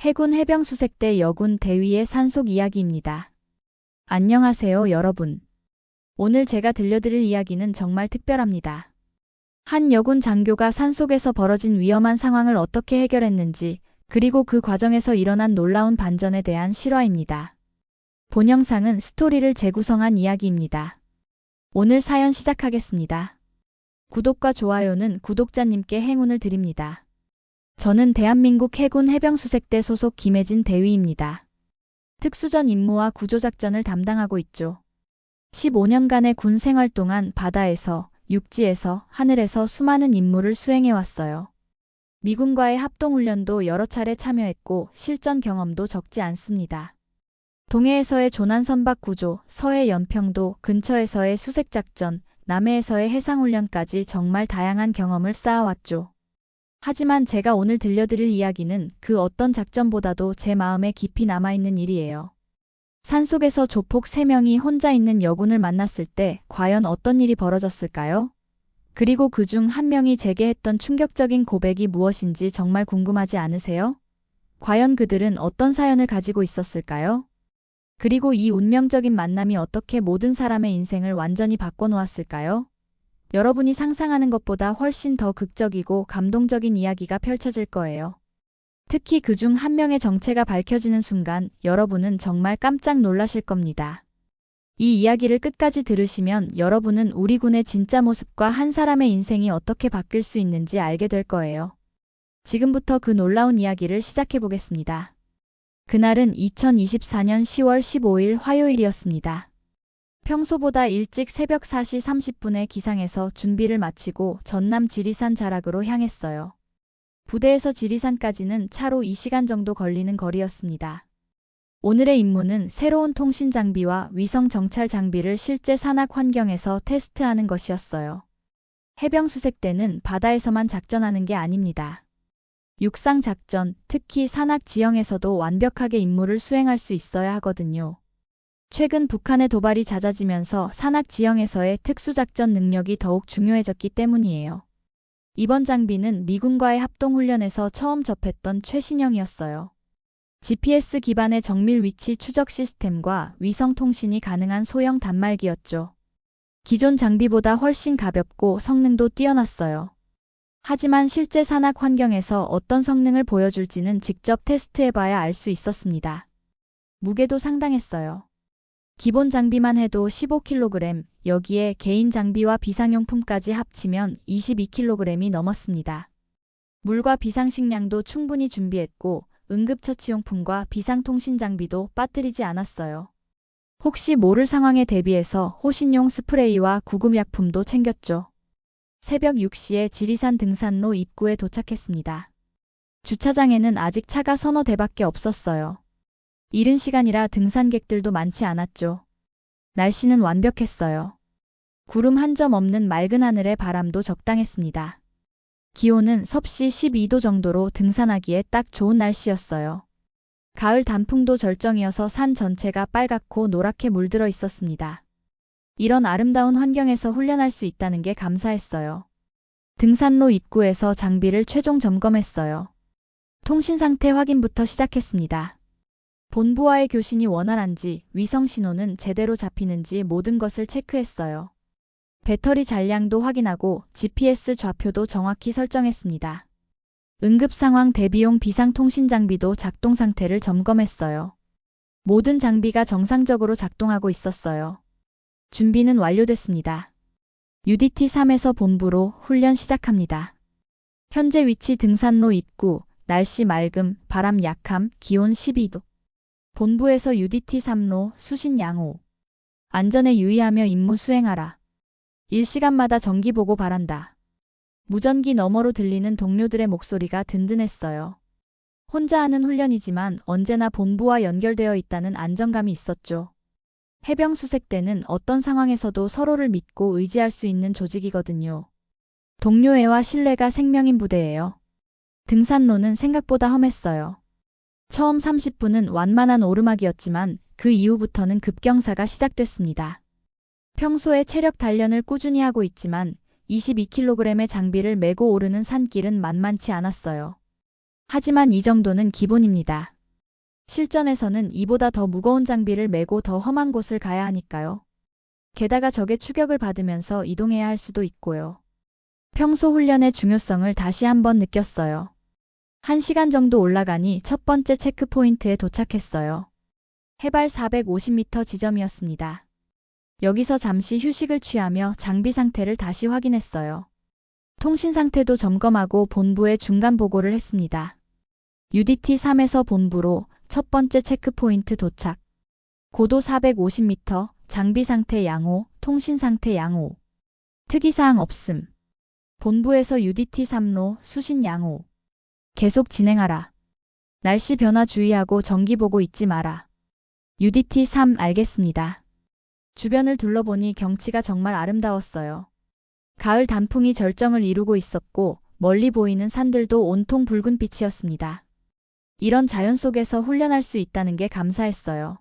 해군 해병수색대 여군 대위의 산속 이야기입니다. 안녕하세요, 여러분. 오늘 제가 들려드릴 이야기는 정말 특별합니다. 한 여군 장교가 산속에서 벌어진 위험한 상황을 어떻게 해결했는지, 그리고 그 과정에서 일어난 놀라운 반전에 대한 실화입니다. 본 영상은 스토리를 재구성한 이야기입니다. 오늘 사연 시작하겠습니다. 구독과 좋아요는 구독자님께 행운을 드립니다. 저는 대한민국 해군 해병수색대 소속 김혜진 대위입니다. 특수전 임무와 구조작전을 담당하고 있죠. 15년간의 군 생활 동안 바다에서, 육지에서, 하늘에서 수많은 임무를 수행해왔어요. 미군과의 합동훈련도 여러 차례 참여했고 실전 경험도 적지 않습니다. 동해에서의 조난선박 구조, 서해 연평도 근처에서의 수색작전, 남해에서의 해상훈련까지 정말 다양한 경험을 쌓아왔죠. 하지만 제가 오늘 들려드릴 이야기는 그 어떤 작전보다도 제 마음에 깊이 남아있는 일이에요. 산속에서 조폭 3명이 혼자 있는 여군을 만났을 때 과연 어떤 일이 벌어졌을까요? 그리고 그중 한 명이 제게 했던 충격적인 고백이 무엇인지 정말 궁금하지 않으세요? 과연 그들은 어떤 사연을 가지고 있었을까요? 그리고 이 운명적인 만남이 어떻게 모든 사람의 인생을 완전히 바꿔놓았을까요? 여러분이 상상하는 것보다 훨씬 더 극적이고 감동적인 이야기가 펼쳐질 거예요. 특히 그중 한 명의 정체가 밝혀지는 순간 여러분은 정말 깜짝 놀라실 겁니다. 이 이야기를 끝까지 들으시면 여러분은 우리 군의 진짜 모습과 한 사람의 인생이 어떻게 바뀔 수 있는지 알게 될 거예요. 지금부터 그 놀라운 이야기를 시작해 보겠습니다. 그날은 2024년 10월 15일 화요일이었습니다. 평소보다 일찍 새벽 4시 30분에 기상해서 준비를 마치고 전남 지리산 자락으로 향했어요. 부대에서 지리산까지는 차로 2시간 정도 걸리는 거리였습니다. 오늘의 임무는 새로운 통신 장비와 위성 정찰 장비를 실제 산악 환경에서 테스트하는 것이었어요. 해병수색대는 바다에서만 작전하는 게 아닙니다. 육상 작전, 특히 산악 지형에서도 완벽하게 임무를 수행할 수 있어야 하거든요. 최근 북한의 도발이 잦아지면서 산악 지형에서의 특수작전 능력이 더욱 중요해졌기 때문이에요. 이번 장비는 미군과의 합동훈련에서 처음 접했던 최신형이었어요. GPS 기반의 정밀 위치 추적 시스템과 위성 통신이 가능한 소형 단말기였죠. 기존 장비보다 훨씬 가볍고 성능도 뛰어났어요. 하지만 실제 산악 환경에서 어떤 성능을 보여줄지는 직접 테스트해봐야 알 수 있었습니다. 무게도 상당했어요. 기본 장비만 해도 15kg, 여기에 개인 장비와 비상용품까지 합치면 22kg이 넘었습니다. 물과 비상식량도 충분히 준비했고 응급처치용품과 비상통신 장비도 빠뜨리지 않았어요. 혹시 모를 상황에 대비해서 호신용 스프레이와 구급약품도 챙겼죠. 새벽 6시에 지리산 등산로 입구에 도착했습니다. 주차장에는 아직 차가 서너 대밖에 없었어요. 이른 시간이라 등산객들도 많지 않았죠. 날씨는 완벽했어요. 구름 한 점 없는 맑은 하늘에 바람도 적당했습니다. 기온은 섭씨 12도 정도로 등산하기에 딱 좋은 날씨였어요. 가을 단풍도 절정이어서 산 전체가 빨갛고 노랗게 물들어 있었습니다. 이런 아름다운 환경에서 훈련할 수 있다는 게 감사했어요. 등산로 입구에서 장비를 최종 점검했어요. 통신 상태 확인부터 시작했습니다. 본부와의 교신이 원활한지, 위성 신호는 제대로 잡히는지 모든 것을 체크했어요. 배터리 잔량도 확인하고 GPS 좌표도 정확히 설정했습니다. 응급상황 대비용 비상통신 장비도 작동 상태를 점검했어요. 모든 장비가 정상적으로 작동하고 있었어요. 준비는 완료됐습니다. UDT-3에서 본부로 훈련 시작합니다. 현재 위치 등산로 입구, 날씨 맑음, 바람 약함, 기온 12도. 본부에서 UDT-3로 수신 양호. 안전에 유의하며 임무 수행하라. 일시간마다 정기 보고 바란다. 무전기 너머로 들리는 동료들의 목소리가 든든했어요. 혼자 하는 훈련이지만 언제나 본부와 연결되어 있다는 안정감이 있었죠. 해병수색대는 어떤 상황에서도 서로를 믿고 의지할 수 있는 조직이거든요. 동료애와 신뢰가 생명인 부대예요. 등산로는 생각보다 험했어요. 처음 30분은 완만한 오르막이었지만 그 이후부터는 급경사가 시작됐습니다. 평소에 체력 단련을 꾸준히 하고 있지만 22kg의 장비를 메고 오르는 산길은 만만치 않았어요. 하지만 이 정도는 기본입니다. 실전에서는 이보다 더 무거운 장비를 메고 더 험한 곳을 가야 하니까요. 게다가 적의 추격을 받으면서 이동해야 할 수도 있고요. 평소 훈련의 중요성을 다시 한번 느꼈어요. 1시간 정도 올라가니 첫 번째 체크포인트에 도착했어요. 해발 450m 지점이었습니다. 여기서 잠시 휴식을 취하며 장비 상태를 다시 확인했어요. 통신 상태도 점검하고 본부에 중간 보고를 했습니다. UDT-3에서 본부로 첫 번째 체크포인트 도착. 고도 450m, 장비 상태 양호, 통신 상태 양호. 특이사항 없음. 본부에서 UDT-3로 수신 양호. 계속 진행하라. 날씨 변화 주의하고 정기 보고 잊지 마라. UDT-3 알겠습니다. 주변을 둘러보니 경치가 정말 아름다웠어요. 가을 단풍이 절정을 이루고 있었고 멀리 보이는 산들도 온통 붉은 빛이었습니다. 이런 자연 속에서 훈련할 수 있다는 게 감사했어요.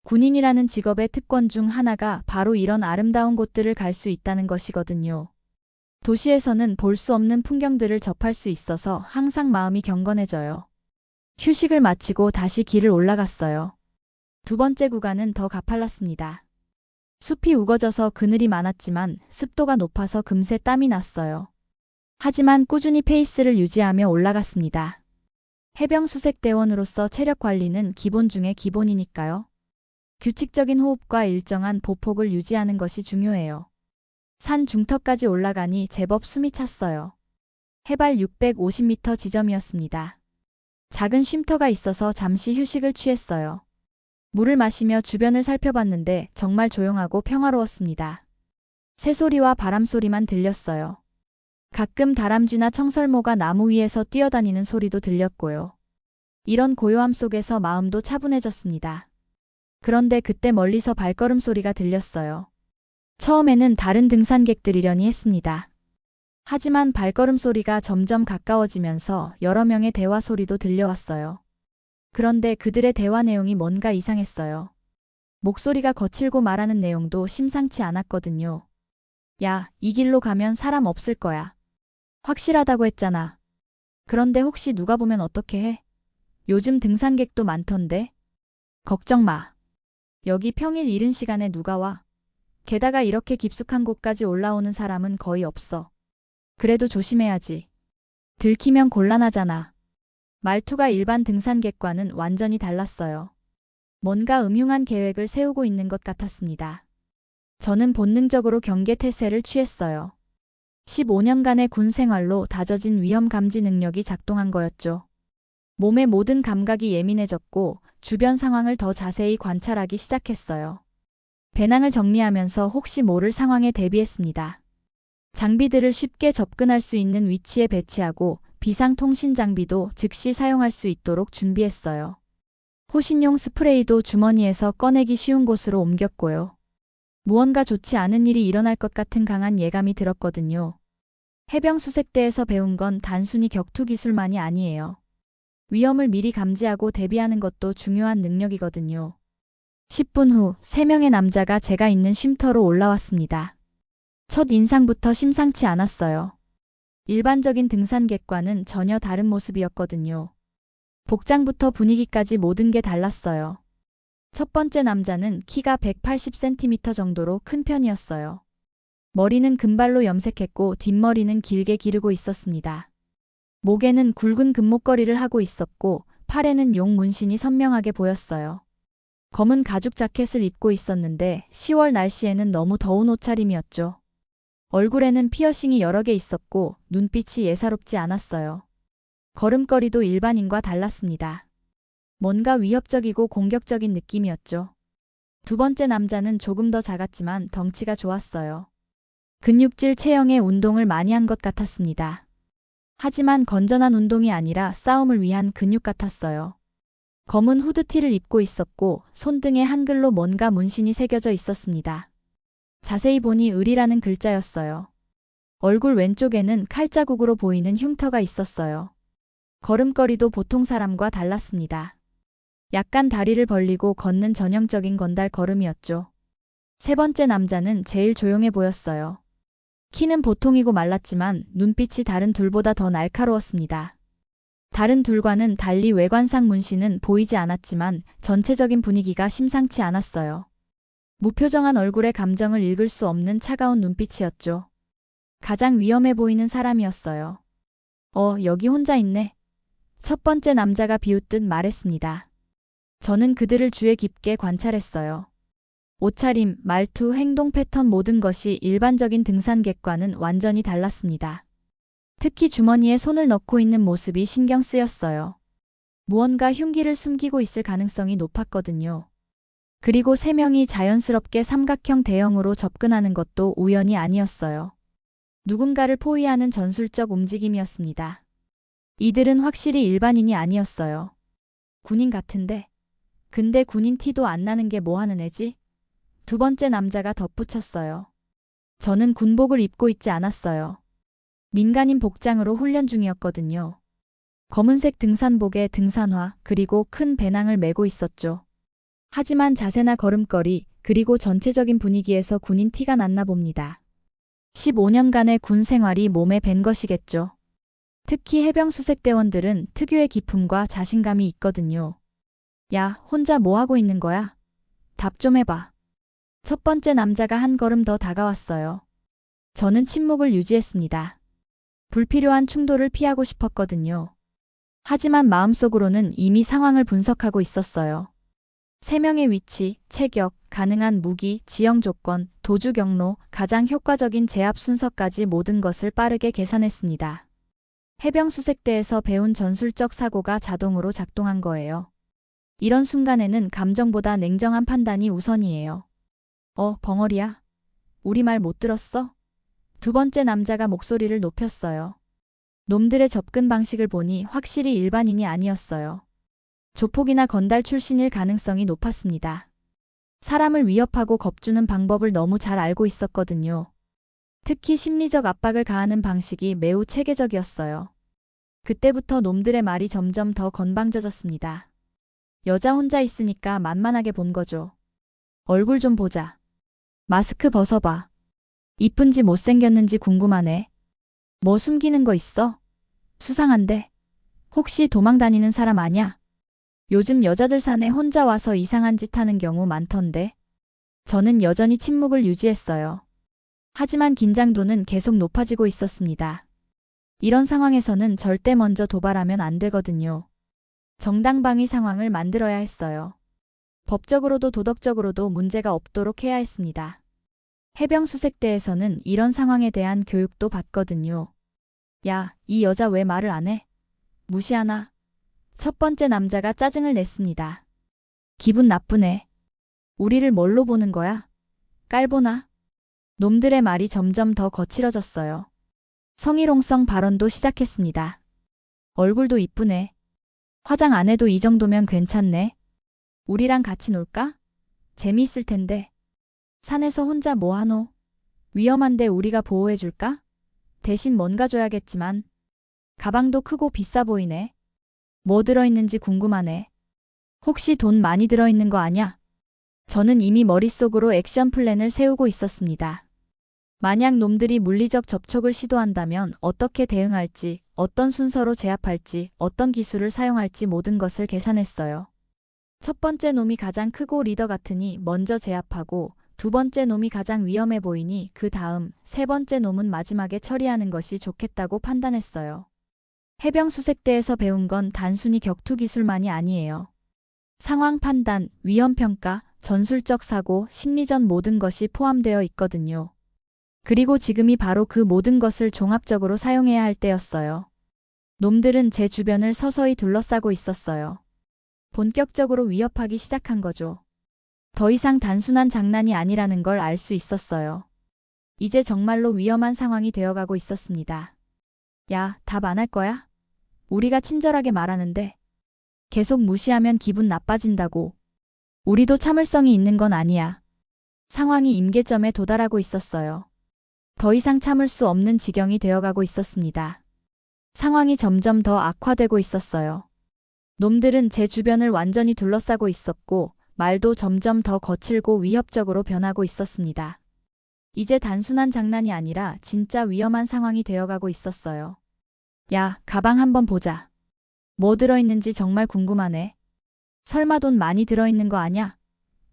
군인이라는 직업의 특권 중 하나가 바로 이런 아름다운 곳들을 갈 수 있다는 것이거든요. 도시에서는 볼 수 없는 풍경들을 접할 수 있어서 항상 마음이 경건해져요. 휴식을 마치고 다시 길을 올라갔어요. 두 번째 구간은 더 가팔랐습니다. 숲이 우거져서 그늘이 많았지만 습도가 높아서 금세 땀이 났어요. 하지만 꾸준히 페이스를 유지하며 올라갔습니다. 해병수색대원으로서 체력 관리는 기본 중에 기본이니까요. 규칙적인 호흡과 일정한 보폭을 유지하는 것이 중요해요. 산 중턱까지 올라가니 제법 숨이 찼어요. 해발 650m 지점이었습니다. 작은 쉼터가 있어서 잠시 휴식을 취했어요. 물을 마시며 주변을 살펴봤는데 정말 조용하고 평화로웠습니다. 새소리와 바람소리만 들렸어요. 가끔 다람쥐나 청설모가 나무 위에서 뛰어다니는 소리도 들렸고요. 이런 고요함 속에서 마음도 차분해졌습니다. 그런데 그때 멀리서 발걸음 소리가 들렸어요. 처음에는 다른 등산객들이려니 했습니다. 하지만 발걸음 소리가 점점 가까워지면서 여러 명의 대화 소리도 들려왔어요. 그런데 그들의 대화 내용이 뭔가 이상했어요. 목소리가 거칠고 말하는 내용도 심상치 않았거든요. 야, 이 길로 가면 사람 없을 거야. 확실하다고 했잖아. 그런데 혹시 누가 보면 어떻게 해? 요즘 등산객도 많던데? 걱정 마. 여기 평일 이른 시간에 누가 와? 게다가 이렇게 깊숙한 곳까지 올라오는 사람은 거의 없어. 그래도 조심해야지. 들키면 곤란하잖아. 말투가 일반 등산객과는 완전히 달랐어요. 뭔가 음흉한 계획을 세우고 있는 것 같았습니다. 저는 본능적으로 경계태세를 취했어요. 15년간의 군 생활로 다져진 위험 감지 능력이 작동한 거였죠. 몸의 모든 감각이 예민해졌고 주변 상황을 더 자세히 관찰하기 시작했어요. 배낭을 정리하면서 혹시 모를 상황에 대비했습니다. 장비들을 쉽게 접근할 수 있는 위치에 배치하고 비상통신 장비도 즉시 사용할 수 있도록 준비했어요. 호신용 스프레이도 주머니에서 꺼내기 쉬운 곳으로 옮겼고요. 무언가 좋지 않은 일이 일어날 것 같은 강한 예감이 들었거든요. 해병수색대에서 배운 건 단순히 격투 기술만이 아니에요. 위험을 미리 감지하고 대비하는 것도 중요한 능력이거든요. 10분 후 3명의 남자가 제가 있는 쉼터로 올라왔습니다. 첫 인상부터 심상치 않았어요. 일반적인 등산객과는 전혀 다른 모습이었거든요. 복장부터 분위기까지 모든 게 달랐어요. 첫 번째 남자는 키가 180cm 정도로 큰 편이었어요. 머리는 금발로 염색했고 뒷머리는 길게 기르고 있었습니다. 목에는 굵은 금목걸이를 하고 있었고 팔에는 용 문신이 선명하게 보였어요. 검은 가죽 자켓을 입고 있었는데 10월 날씨에는 너무 더운 옷차림이었죠. 얼굴에는 피어싱이 여러 개 있었고 눈빛이 예사롭지 않았어요. 걸음걸이도 일반인과 달랐습니다. 뭔가 위협적이고 공격적인 느낌이었죠. 두 번째 남자는 조금 더 작았지만 덩치가 좋았어요. 근육질 체형의 운동을 많이 한 것 같았습니다. 하지만 건전한 운동이 아니라 싸움을 위한 근육 같았어요. 검은 후드티를 입고 있었고 손등에 한글로 뭔가 문신이 새겨져 있었습니다. 자세히 보니 을이라는 글자였어요. 얼굴 왼쪽에는 칼자국으로 보이는 흉터가 있었어요. 걸음걸이도 보통 사람과 달랐습니다. 약간 다리를 벌리고 걷는 전형적인 건달 걸음이었죠. 세 번째 남자는 제일 조용해 보였어요. 키는 보통이고 말랐지만 눈빛이 다른 둘보다 더 날카로웠습니다. 다른 둘과는 달리 외관상 문신은 보이지 않았지만 전체적인 분위기가 심상치 않았어요. 무표정한 얼굴에 감정을 읽을 수 없는 차가운 눈빛이었죠. 가장 위험해 보이는 사람이었어요. 여기 혼자 있네. 첫 번째 남자가 비웃듯 말했습니다. 저는 그들을 주의 깊게 관찰했어요. 옷차림, 말투, 행동 패턴 모든 것이 일반적인 등산객과는 완전히 달랐습니다. 특히 주머니에 손을 넣고 있는 모습이 신경 쓰였어요. 무언가 흉기를 숨기고 있을 가능성이 높았거든요. 그리고 세 명이 자연스럽게 삼각형 대형으로 접근하는 것도 우연이 아니었어요. 누군가를 포위하는 전술적 움직임이었습니다. 이들은 확실히 일반인이 아니었어요. 군인 같은데. 근데 군인 티도 안 나는 게 뭐 하는 애지? 두 번째 남자가 덧붙였어요. 저는 군복을 입고 있지 않았어요. 민간인 복장으로 훈련 중이었거든요. 검은색 등산복에 등산화 그리고 큰 배낭을 메고 있었죠. 하지만 자세나 걸음걸이 그리고 전체적인 분위기에서 군인 티가 났나 봅니다. 15년간의 군 생활이 몸에 밴 것이겠죠. 특히 해병수색대원들은 특유의 기품과 자신감이 있거든요. 야, 혼자 뭐 하고 있는 거야? 답 좀 해봐. 첫 번째 남자가 한 걸음 더 다가왔어요. 저는 침묵을 유지했습니다. 불필요한 충돌을 피하고 싶었거든요. 하지만 마음속으로는 이미 상황을 분석하고 있었어요. 세 명의 위치, 체격, 가능한 무기, 지형 조건, 도주 경로, 가장 효과적인 제압 순서까지 모든 것을 빠르게 계산했습니다. 해병수색대에서 배운 전술적 사고가 자동으로 작동한 거예요. 이런 순간에는 감정보다 냉정한 판단이 우선이에요. 벙어리야? 우리 말 못 들었어? 두 번째 남자가 목소리를 높였어요. 놈들의 접근 방식을 보니 확실히 일반인이 아니었어요. 조폭이나 건달 출신일 가능성이 높았습니다. 사람을 위협하고 겁주는 방법을 너무 잘 알고 있었거든요. 특히 심리적 압박을 가하는 방식이 매우 체계적이었어요. 그때부터 놈들의 말이 점점 더 건방져졌습니다. 여자 혼자 있으니까 만만하게 본 거죠. 얼굴 좀 보자. 마스크 벗어봐. 이쁜지 못생겼는지 궁금하네. 뭐 숨기는 거 있어? 수상한데. 혹시 도망 다니는 사람 아냐? 요즘 여자들 산에 혼자 와서 이상한 짓 하는 경우 많던데. 저는 여전히 침묵을 유지했어요. 하지만 긴장도는 계속 높아지고 있었습니다. 이런 상황에서는 절대 먼저 도발하면 안 되거든요. 정당방위 상황을 만들어야 했어요. 법적으로도 도덕적으로도 문제가 없도록 해야 했습니다. 해병수색대에서는 이런 상황에 대한 교육도 받거든요. 야, 이 여자 왜 말을 안 해? 무시하나? 첫 번째 남자가 짜증을 냈습니다. 기분 나쁘네. 우리를 뭘로 보는 거야? 깔보나? 놈들의 말이 점점 더 거칠어졌어요. 성희롱성 발언도 시작했습니다. 얼굴도 이쁘네. 화장 안 해도 이 정도면 괜찮네. 우리랑 같이 놀까? 재미있을 텐데. 산에서 혼자 뭐 하노? 위험한데 우리가 보호해줄까? 대신 뭔가 줘야겠지만. 가방도 크고 비싸 보이네. 뭐 들어있는지 궁금하네. 혹시 돈 많이 들어있는 거 아냐? 저는 이미 머릿속으로 액션 플랜을 세우고 있었습니다. 만약 놈들이 물리적 접촉을 시도한다면 어떻게 대응할지, 어떤 순서로 제압할지, 어떤 기술을 사용할지 모든 것을 계산했어요. 첫 번째 놈이 가장 크고 리더 같으니 먼저 제압하고, 두 번째 놈이 가장 위험해 보이니 그 다음, 세 번째 놈은 마지막에 처리하는 것이 좋겠다고 판단했어요. 해병수색대에서 배운 건 단순히 격투 기술만이 아니에요. 상황 판단, 위험 평가, 전술적 사고, 심리전 모든 것이 포함되어 있거든요. 그리고 지금이 바로 그 모든 것을 종합적으로 사용해야 할 때였어요. 놈들은 제 주변을 서서히 둘러싸고 있었어요. 본격적으로 위협하기 시작한 거죠. 더 이상 단순한 장난이 아니라는 걸 알 수 있었어요. 이제 정말로 위험한 상황이 되어가고 있었습니다. 야, 답 안 할 거야? 우리가 친절하게 말하는데. 계속 무시하면 기분 나빠진다고. 우리도 참을성이 있는 건 아니야. 상황이 임계점에 도달하고 있었어요. 더 이상 참을 수 없는 지경이 되어가고 있었습니다. 상황이 점점 더 악화되고 있었어요. 놈들은 제 주변을 완전히 둘러싸고 있었고 말도 점점 더 거칠고 위협적으로 변하고 있었습니다. 이제 단순한 장난이 아니라 진짜 위험한 상황이 되어가고 있었어요. 야, 가방 한번 보자. 뭐 들어있는지 정말 궁금하네. 설마 돈 많이 들어있는 거 아냐?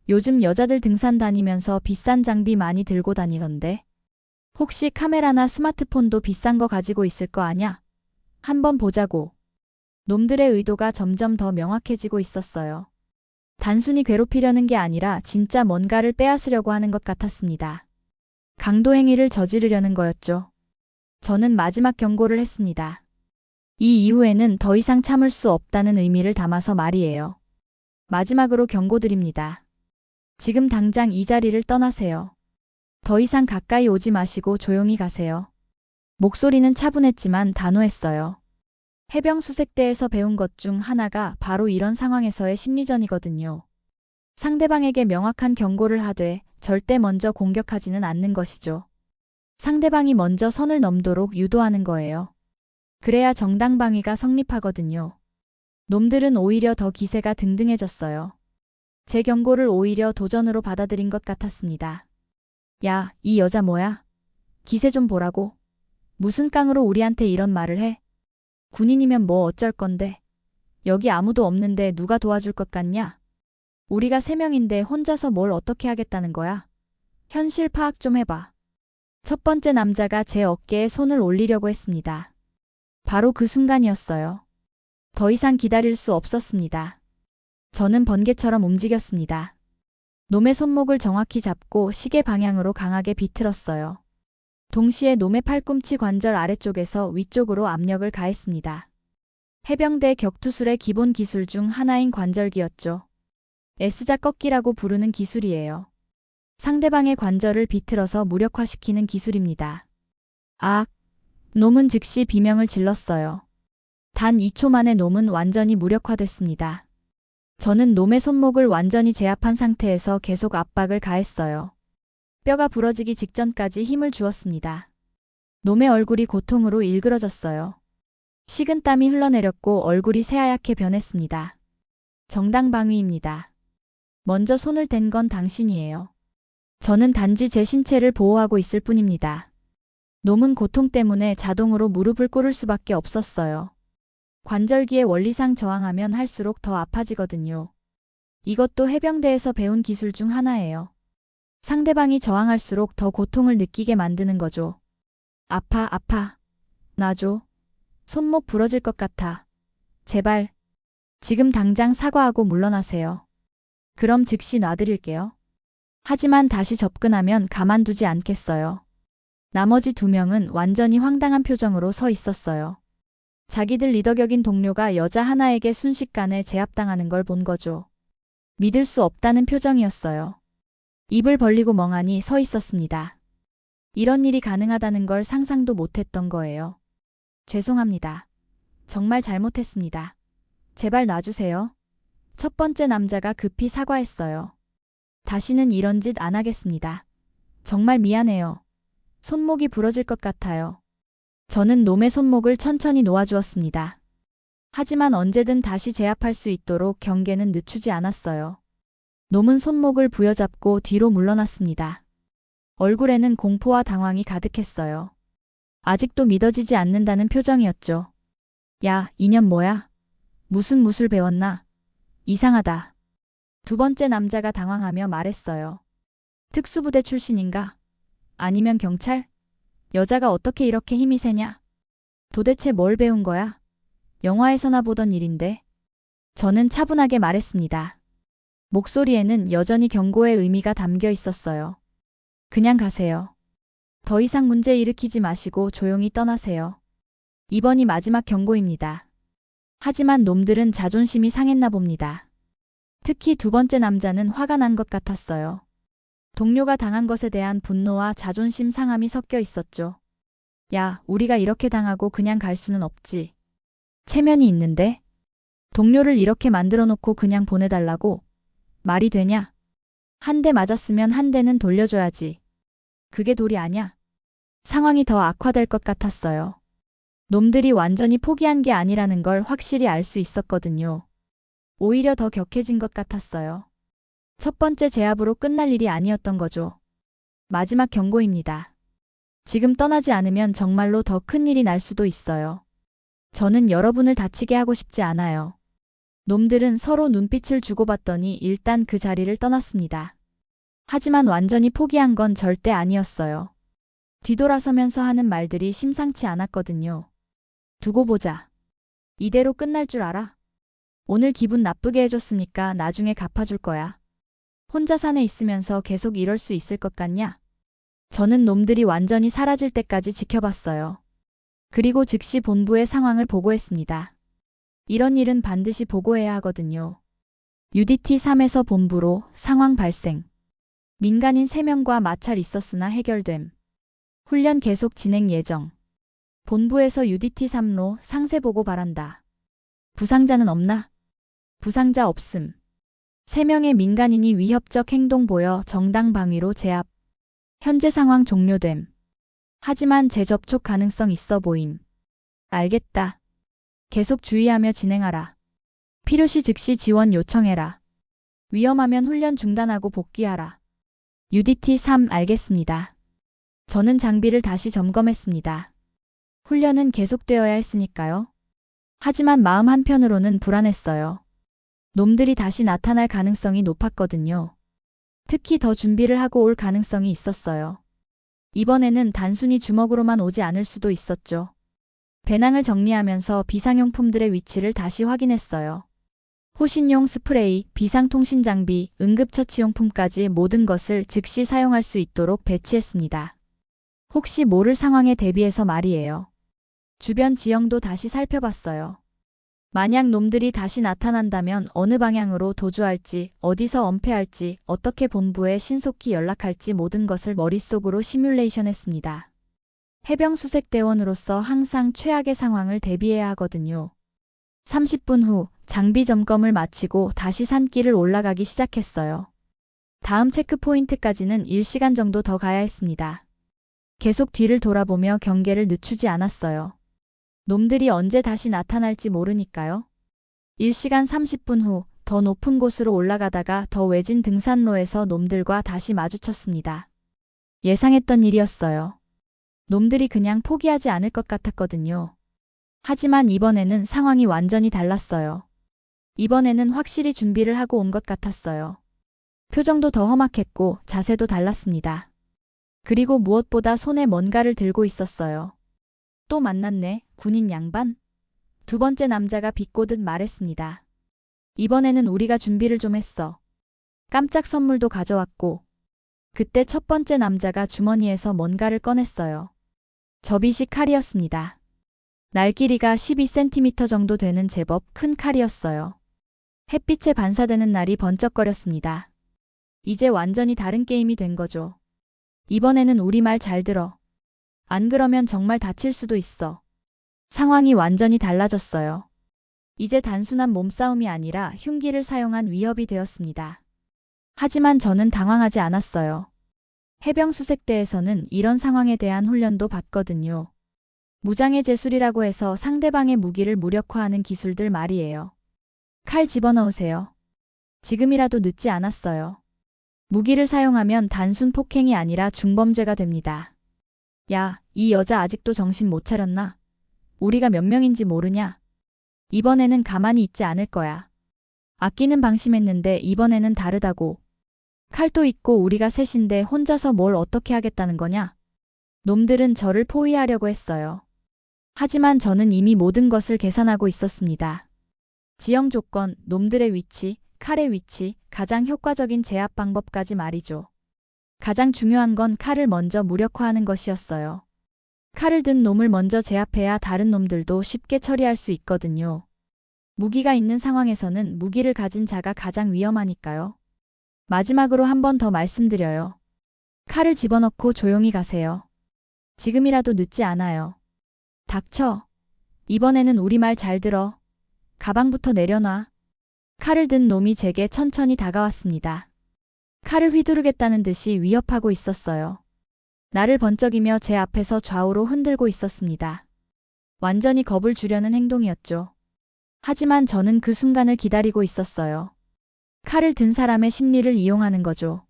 요즘 여자들 등산 다니면서 비싼 장비 많이 들고 다니던데. 혹시 카메라나 스마트폰도 비싼 거 가지고 있을 거 아냐? 한번 보자고. 놈들의 의도가 점점 더 명확해지고 있었어요. 단순히 괴롭히려는 게 아니라 진짜 뭔가를 빼앗으려고 하는 것 같았습니다. 강도 행위를 저지르려는 거였죠. 저는 마지막 경고를 했습니다. 이 이후에는 더 이상 참을 수 없다는 의미를 담아서 말이에요. 마지막으로 경고드립니다. 지금 당장 이 자리를 떠나세요. 더 이상 가까이 오지 마시고 조용히 가세요. 목소리는 차분했지만 단호했어요. 해병수색대에서 배운 것 중 하나가 바로 이런 상황에서의 심리전이거든요. 상대방에게 명확한 경고를 하되 절대 먼저 공격하지는 않는 것이죠. 상대방이 먼저 선을 넘도록 유도하는 거예요. 그래야 정당방위가 성립하거든요. 놈들은 오히려 더 기세가 등등해졌어요. 제 경고를 오히려 도전으로 받아들인 것 같았습니다. 야, 이 여자 뭐야? 기세 좀 보라고. 무슨 깡으로 우리한테 이런 말을 해? 군인이면 뭐 어쩔 건데. 여기 아무도 없는데 누가 도와줄 것 같냐? 우리가 3명인데 혼자서 뭘 어떻게 하겠다는 거야? 현실 파악 좀 해봐. 첫 번째 남자가 제 어깨에 손을 올리려고 했습니다. 바로 그 순간이었어요. 더 이상 기다릴 수 없었습니다. 저는 번개처럼 움직였습니다. 놈의 손목을 정확히 잡고 시계 방향으로 강하게 비틀었어요. 동시에 놈의 팔꿈치 관절 아래쪽에서 위쪽으로 압력을 가했습니다. 해병대 격투술의 기본 기술 중 하나인 관절기였죠. S자 꺾기라고 부르는 기술이에요. 상대방의 관절을 비틀어서 무력화시키는 기술입니다. 악! 놈은 즉시 비명을 질렀어요. 단 2초 만에 놈은 완전히 무력화됐습니다. 저는 놈의 손목을 완전히 제압한 상태에서 계속 압박을 가했어요. 뼈가 부러지기 직전까지 힘을 주었습니다. 놈의 얼굴이 고통으로 일그러졌어요. 식은 땀이 흘러내렸고 얼굴이 새하얗게 변했습니다. 정당방위입니다. 먼저 손을 댄 건 당신이에요. 저는 단지 제 신체를 보호하고 있을 뿐입니다. 놈은 고통 때문에 자동으로 무릎을 꿇을 수밖에 없었어요. 관절기의 원리상 저항하면 할수록 더 아파지거든요. 이것도 해병대에서 배운 기술 중 하나예요. 상대방이 저항할수록 더 고통을 느끼게 만드는 거죠. 아파, 아파. 놔줘. 손목 부러질 것 같아. 제발. 지금 당장 사과하고 물러나세요. 그럼 즉시 놔드릴게요. 하지만 다시 접근하면 가만두지 않겠어요. 나머지 2명은 완전히 황당한 표정으로 서 있었어요. 자기들 리더격인 동료가 여자 하나에게 순식간에 제압당하는 걸 본 거죠. 믿을 수 없다는 표정이었어요. 입을 벌리고 멍하니 서 있었습니다. 이런 일이 가능하다는 걸 상상도 못했던 거예요. 죄송합니다. 정말 잘못했습니다. 제발 놔주세요. 첫 번째 남자가 급히 사과했어요. 다시는 이런 짓 안 하겠습니다. 정말 미안해요. 손목이 부러질 것 같아요. 저는 놈의 손목을 천천히 놓아주었습니다. 하지만 언제든 다시 제압할 수 있도록 경계는 늦추지 않았어요. 놈은 손목을 부여잡고 뒤로 물러났습니다. 얼굴에는 공포와 당황이 가득했어요. 아직도 믿어지지 않는다는 표정이었죠. 야, 이년 뭐야? 무슨 무술 배웠나? 이상하다. 두 번째 남자가 당황하며 말했어요. 특수부대 출신인가? 아니면 경찰? 여자가 어떻게 이렇게 힘이 세냐? 도대체 뭘 배운 거야? 영화에서나 보던 일인데. 저는 차분하게 말했습니다. 목소리에는 여전히 경고의 의미가 담겨 있었어요. 그냥 가세요. 더 이상 문제 일으키지 마시고 조용히 떠나세요. 이번이 마지막 경고입니다. 하지만 놈들은 자존심이 상했나 봅니다. 특히 두 번째 남자는 화가 난 것 같았어요. 동료가 당한 것에 대한 분노와 자존심 상함이 섞여 있었죠. 야, 우리가 이렇게 당하고 그냥 갈 수는 없지. 체면이 있는데? 동료를 이렇게 만들어 놓고 그냥 보내달라고? 말이 되냐? 한 대 맞았으면 한 대는 돌려줘야지. 그게 도리 아냐? 상황이 더 악화될 것 같았어요. 놈들이 완전히 포기한 게 아니라는 걸 확실히 알 수 있었거든요. 오히려 더 격해진 것 같았어요. 첫 번째 제압으로 끝날 일이 아니었던 거죠. 마지막 경고입니다. 지금 떠나지 않으면 정말로 더 큰 일이 날 수도 있어요. 저는 여러분을 다치게 하고 싶지 않아요. 놈들은 서로 눈빛을 주고받더니 일단 그 자리를 떠났습니다. 하지만 완전히 포기한 건 절대 아니었어요. 뒤돌아서면서 하는 말들이 심상치 않았거든요. 두고 보자. 이대로 끝날 줄 알아? 오늘 기분 나쁘게 해줬으니까 나중에 갚아줄 거야. 혼자 산에 있으면서 계속 이럴 수 있을 것 같냐? 저는 놈들이 완전히 사라질 때까지 지켜봤어요. 그리고 즉시 본부에 상황을 보고했습니다. 이런 일은 반드시 보고해야 하거든요. UDT-3에서 본부로 상황 발생. 민간인 3명과 마찰 있었으나 해결됨. 훈련 계속 진행 예정. 본부에서 UDT-3로 상세 보고 바란다. 부상자는 없나? 부상자 없음. 3명의 민간인이 위협적 행동 보여 정당 방위로 제압. 현재 상황 종료됨. 하지만 재접촉 가능성 있어 보임. 알겠다. 계속 주의하며 진행하라. 필요시 즉시 지원 요청해라. 위험하면 훈련 중단하고 복귀하라. UDT-3 알겠습니다. 저는 장비를 다시 점검했습니다. 훈련은 계속되어야 했으니까요. 하지만 마음 한편으로는 불안했어요. 놈들이 다시 나타날 가능성이 높았거든요. 특히 더 준비를 하고 올 가능성이 있었어요. 이번에는 단순히 주먹으로만 오지 않을 수도 있었죠. 배낭을 정리하면서 비상용품들의 위치를 다시 확인했어요. 호신용 스프레이, 비상통신 장비, 응급처치용품까지 모든 것을 즉시 사용할 수 있도록 배치했습니다. 혹시 모를 상황에 대비해서 말이에요. 주변 지형도 다시 살펴봤어요. 만약 놈들이 다시 나타난다면 어느 방향으로 도주할지, 어디서 엄폐할지, 어떻게 본부에 신속히 연락할지 모든 것을 머릿속으로 시뮬레이션했습니다. 해병수색대원으로서 항상 최악의 상황을 대비해야 하거든요. 30분 후 장비 점검을 마치고 다시 산길을 올라가기 시작했어요. 다음 체크포인트까지는 1시간 정도 더 가야 했습니다. 계속 뒤를 돌아보며 경계를 늦추지 않았어요. 놈들이 언제 다시 나타날지 모르니까요. 1시간 30분 후 더 높은 곳으로 올라가다가 더 외진 등산로에서 놈들과 다시 마주쳤습니다. 예상했던 일이었어요. 놈들이 그냥 포기하지 않을 것 같았거든요. 하지만 이번에는 상황이 완전히 달랐어요. 이번에는 확실히 준비를 하고 온 것 같았어요. 표정도 더 험악했고 자세도 달랐습니다. 그리고 무엇보다 손에 뭔가를 들고 있었어요. 또 만났네, 군인 양반? 두 번째 남자가 비꼬듯 말했습니다. 이번에는 우리가 준비를 좀 했어. 깜짝 선물도 가져왔고. 그때 첫 번째 남자가 주머니에서 뭔가를 꺼냈어요. 접이식 칼이었습니다. 날 길이가 12cm 정도 되는 제법 큰 칼이었어요. 햇빛에 반사되는 날이 번쩍거렸습니다. 이제 완전히 다른 게임이 된 거죠. 이번에는 우리 말 잘 들어. 안 그러면 정말 다칠 수도 있어. 상황이 완전히 달라졌어요. 이제 단순한 몸싸움이 아니라 흉기를 사용한 위협이 되었습니다. 하지만 저는 당황하지 않았어요. 해병수색대에서는 이런 상황에 대한 훈련도 받거든요. 무장의 제술이라고 해서 상대방의 무기를 무력화하는 기술들 말이에요. 칼 집어넣으세요. 지금이라도 늦지 않았어요. 무기를 사용하면 단순 폭행이 아니라 중범죄가 됩니다. 야, 이 여자 아직도 정신 못 차렸나? 우리가 몇 명인지 모르냐? 이번에는 가만히 있지 않을 거야. 아끼는 방심했는데 이번에는 다르다고. 칼도 있고 우리가 셋인데 혼자서 뭘 어떻게 하겠다는 거냐? 놈들은 저를 포위하려고 했어요. 하지만 저는 이미 모든 것을 계산하고 있었습니다. 지형 조건, 놈들의 위치, 칼의 위치, 가장 효과적인 제압 방법까지 말이죠. 가장 중요한 건 칼을 먼저 무력화하는 것이었어요. 칼을 든 놈을 먼저 제압해야 다른 놈들도 쉽게 처리할 수 있거든요. 무기가 있는 상황에서는 무기를 가진 자가 가장 위험하니까요. 마지막으로 한 번 더 말씀드려요. 칼을 집어넣고 조용히 가세요. 지금이라도 늦지 않아요. 닥쳐. 이번에는 우리 말 잘 들어. 가방부터 내려놔. 칼을 든 놈이 제게 천천히 다가왔습니다. 칼을 휘두르겠다는 듯이 위협하고 있었어요. 나를 번쩍이며 제 앞에서 좌우로 흔들고 있었습니다. 완전히 겁을 주려는 행동이었죠. 하지만 저는 그 순간을 기다리고 있었어요. 칼을 든 사람의 심리를 이용하는 거죠.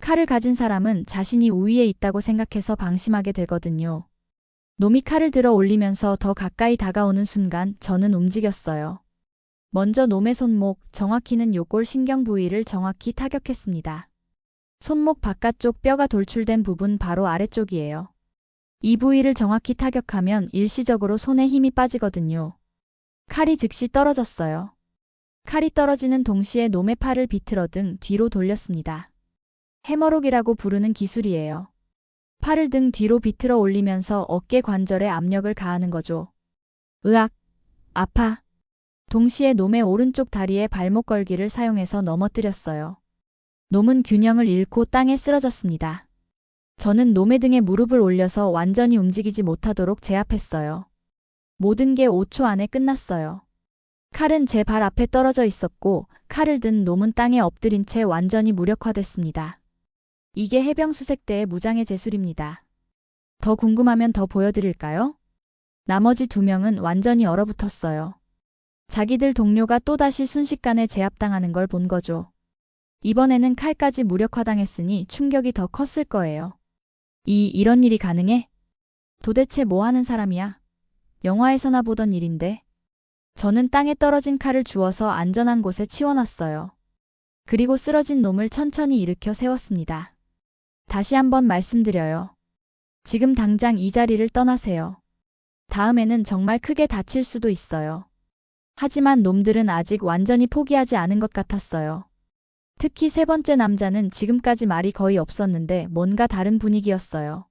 칼을 가진 사람은 자신이 우위에 있다고 생각해서 방심하게 되거든요. 놈이 칼을 들어 올리면서 더 가까이 다가오는 순간 저는 움직였어요. 먼저 놈의 손목, 정확히는 요골 신경 부위를 정확히 타격했습니다. 손목 바깥쪽 뼈가 돌출된 부분 바로 아래쪽이에요. 이 부위를 정확히 타격하면 일시적으로 손에 힘이 빠지거든요. 칼이 즉시 떨어졌어요. 칼이 떨어지는 동시에 놈의 팔을 비틀어 등 뒤로 돌렸습니다. 해머록이라고 부르는 기술이에요. 팔을 등 뒤로 비틀어 올리면서 어깨 관절에 압력을 가하는 거죠. 으악! 아파! 동시에 놈의 오른쪽 다리에 발목 걸기를 사용해서 넘어뜨렸어요. 놈은 균형을 잃고 땅에 쓰러졌습니다. 저는 놈의 등에 무릎을 올려서 완전히 움직이지 못하도록 제압했어요. 모든 게 5초 안에 끝났어요. 칼은 제 발 앞에 떨어져 있었고 칼을 든 놈은 땅에 엎드린 채 완전히 무력화됐습니다. 이게 해병수색대의 무장의 제술입니다. 더 궁금하면 더 보여드릴까요? 나머지 2명은 완전히 얼어붙었어요. 자기들 동료가 또다시 순식간에 제압당하는 걸 본 거죠. 이번에는 칼까지 무력화당했으니 충격이 더 컸을 거예요. 이런 일이 가능해? 도대체 뭐 하는 사람이야? 영화에서나 보던 일인데. 저는 땅에 떨어진 칼을 주워서 안전한 곳에 치워놨어요. 그리고 쓰러진 놈을 천천히 일으켜 세웠습니다. 다시 한번 말씀드려요. 지금 당장 이 자리를 떠나세요. 다음에는 정말 크게 다칠 수도 있어요. 하지만 놈들은 아직 완전히 포기하지 않은 것 같았어요. 특히 3번째 남자는 지금까지 말이 거의 없었는데 뭔가 다른 분위기였어요.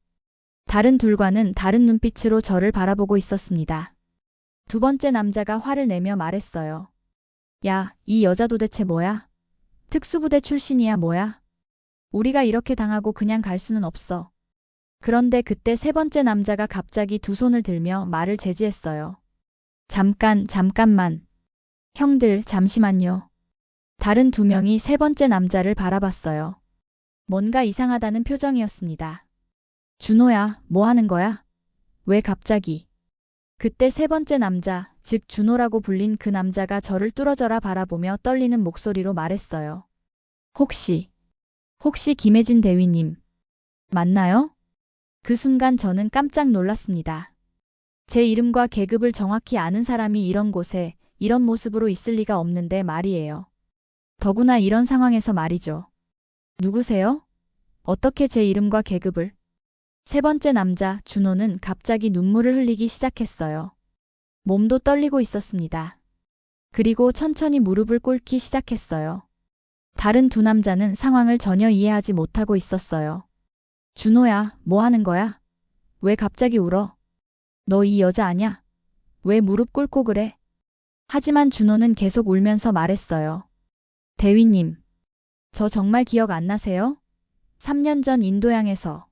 다른 둘과는 다른 눈빛으로 저를 바라보고 있었습니다. 2번째 남자가 화를 내며 말했어요. 야, 이 여자 도대체 뭐야? 특수부대 출신이야 뭐야? 우리가 이렇게 당하고 그냥 갈 수는 없어. 그런데 그때 3번째 남자가 갑자기 2 손을 들며 말을 제지했어요. 잠깐만. 형들, 잠시만요. 다른 2명이 3번째 남자를 바라봤어요. 뭔가 이상하다는 표정이었습니다. 준호야, 뭐 하는 거야? 왜 갑자기? 그때 3번째 남자, 즉 준호라고 불린 그 남자가 저를 뚫어져라 바라보며 떨리는 목소리로 말했어요. 혹시 김혜진 대위님 맞나요? 그 순간 저는 깜짝 놀랐습니다. 제 이름과 계급을 정확히 아는 사람이 이런 곳에 이런 모습으로 있을 리가 없는데 말이에요. 더구나 이런 상황에서 말이죠. 누구세요? 어떻게 제 이름과 계급을? 3번째 남자, 준호는 갑자기 눈물을 흘리기 시작했어요. 몸도 떨리고 있었습니다. 그리고 천천히 무릎을 꿇기 시작했어요. 다른 2 남자는 상황을 전혀 이해하지 못하고 있었어요. 준호야, 뭐 하는 거야? 왜 갑자기 울어? 너 이 여자 아냐? 왜 무릎 꿇고 그래? 하지만 준호는 계속 울면서 말했어요. 대위님, 저 정말 기억 안 나세요? 3년 전 인도양에서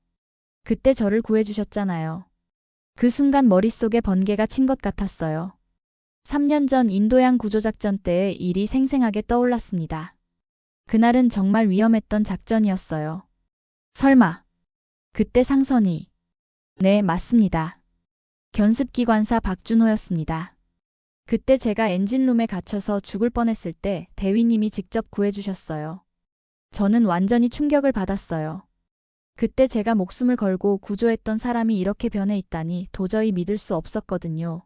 그때 저를 구해주셨잖아요. 그 순간 머릿속에 번개가 친 것 같았어요. 3년 전 인도양 구조작전 때의 일이 생생하게 떠올랐습니다. 그날은 정말 위험했던 작전이었어요. 설마 그때 상선이? 네, 맞습니다. 견습기관사 박준호였습니다. 그때 제가 엔진룸에 갇혀서 죽을 뻔했을 때 대위님이 직접 구해주셨어요. 저는 완전히 충격을 받았어요. 그때 제가 목숨을 걸고 구조했던 사람이 이렇게 변해 있다니 도저히 믿을 수 없었거든요.